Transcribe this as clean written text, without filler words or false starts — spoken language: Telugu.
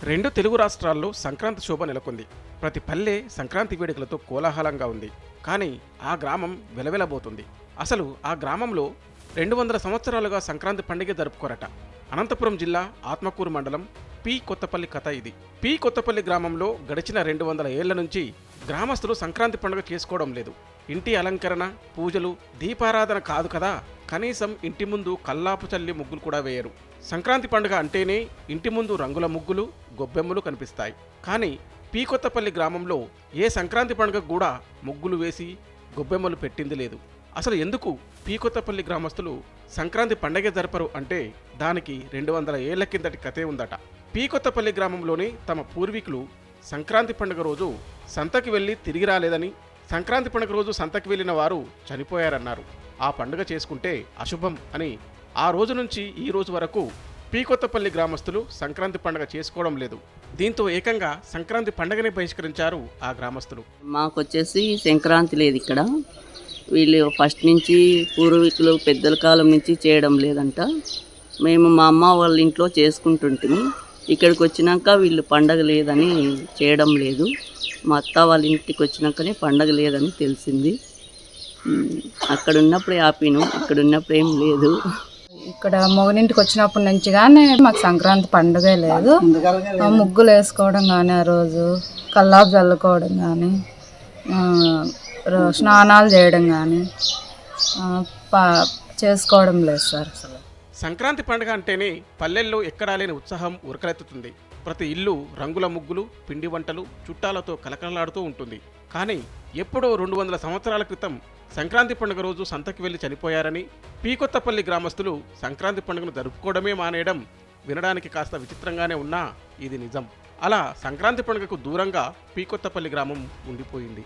రెండు తెలుగు రాష్ట్రాల్లో సంక్రాంతి శోభ నెలకొంది. ప్రతి పల్లె సంక్రాంతి వేడుకలతో కోలాహలంగా ఉంది. కానీ ఆ గ్రామం వెలవెలబోతుంది. అసలు ఆ గ్రామంలో 200 సంవత్సరాలుగా సంక్రాంతి పండుగ జరుపుకోరట. అనంతపురం జిల్లా ఆత్మకూరు మండలం పి కొత్తపల్లి కథ ఇది. పి కొత్తపల్లి గ్రామంలో గడిచిన 200 ఏళ్ల నుంచి గ్రామస్తులు సంక్రాంతి పండుగ చేసుకోవడం లేదు. ఇంటి అలంకరణ, పూజలు, దీపారాధన కాదు కదా, కనీసం ఇంటి ముందు కల్లాపు చల్లి ముగ్గులు కూడా వేయరు. సంక్రాంతి పండుగ అంటేనే ఇంటి ముందు రంగుల ముగ్గులు, గొబ్బెమ్మలు కనిపిస్తాయి. కానీ పి కొత్తపల్లి గ్రామంలో ఏ సంక్రాంతి పండుగ కూడా ముగ్గులు వేసి గొబ్బెమ్మలు పెట్టింది లేదు. అసలు ఎందుకు పి కొత్తపల్లి గ్రామస్తులు సంక్రాంతి పండగ జరపరు అంటే దానికి 200 ఏళ్ల కిందటి కథే ఉందట. పి కొత్తపల్లి గ్రామంలోని తమ పూర్వీకులు సంక్రాంతి పండుగ రోజు సంతకి వెళ్ళి తిరిగి రాలేదని, సంక్రాంతి పండుగ రోజు సంతకి వెళ్ళిన వారు చనిపోయారన్నారు. ఆ పండుగ చేసుకుంటే అశుభం అని ఆ రోజు నుంచి ఈ రోజు వరకు పి కొత్తపల్లి గ్రామస్తులు సంక్రాంతి పండుగ చేసుకోవడం లేదు. దీంతో ఏకంగా సంక్రాంతి పండుగని బహిష్కరించారు ఆ గ్రామస్తులు. మాకు వచ్చేసి సంక్రాంతి లేదు ఇక్కడ. వీళ్ళు ఫస్ట్ నుంచి పూర్వీకులు పెద్దల కాలం నుంచి చేయడం లేదంట. మేము మా అమ్మ వాళ్ళ ఇంట్లో చేసుకుంటుంటిమి. ఇక్కడికి వచ్చినాక వీళ్ళు పండగ లేదని చేయడం లేదు. మా అత్త వాళ్ళ ఇంటికి వచ్చినాకనే పండగ లేదని తెలిసింది. అక్కడ ఉన్నప్పుడే ఆపిను, ఇక్కడ ఉన్నప్పుడు ఏం లేదు. ఇక్కడ మొగనింటికి వచ్చినప్పటి నుంచి కానీ మాకు సంక్రాంతి పండుగ లేదు. ముగ్గులు వేసుకోవడం కానీ, ఆ రోజు కల్లాపు చల్లుకోవడం కానీ, స్నానాలు చేయడం కానీ చేసుకోవడం లేదు సార్. అసలు సంక్రాంతి పండుగ అంటేనే పల్లెల్లో ఎక్కడా లేని ఉత్సాహం ఉరకలెత్తుతుంది. ప్రతి ఇల్లు రంగుల ముగ్గులు, పిండి వంటలు, చుట్టాలతో కలకలలాడుతూ ఉంటుంది. కానీ ఎప్పుడో 200 సంవత్సరాల క్రితం సంక్రాంతి పండుగ రోజు సంతకి వెళ్లి చనిపోయారని పి కొత్తపల్లి గ్రామస్తులు సంక్రాంతి పండుగను జరుపుకోవడమే మానేయడం వినడానికి కాస్త విచిత్రంగానే ఉన్నా ఇది నిజం. అలా సంక్రాంతి పండుగకు దూరంగా పి కొత్తపల్లి గ్రామం ఉండిపోయింది.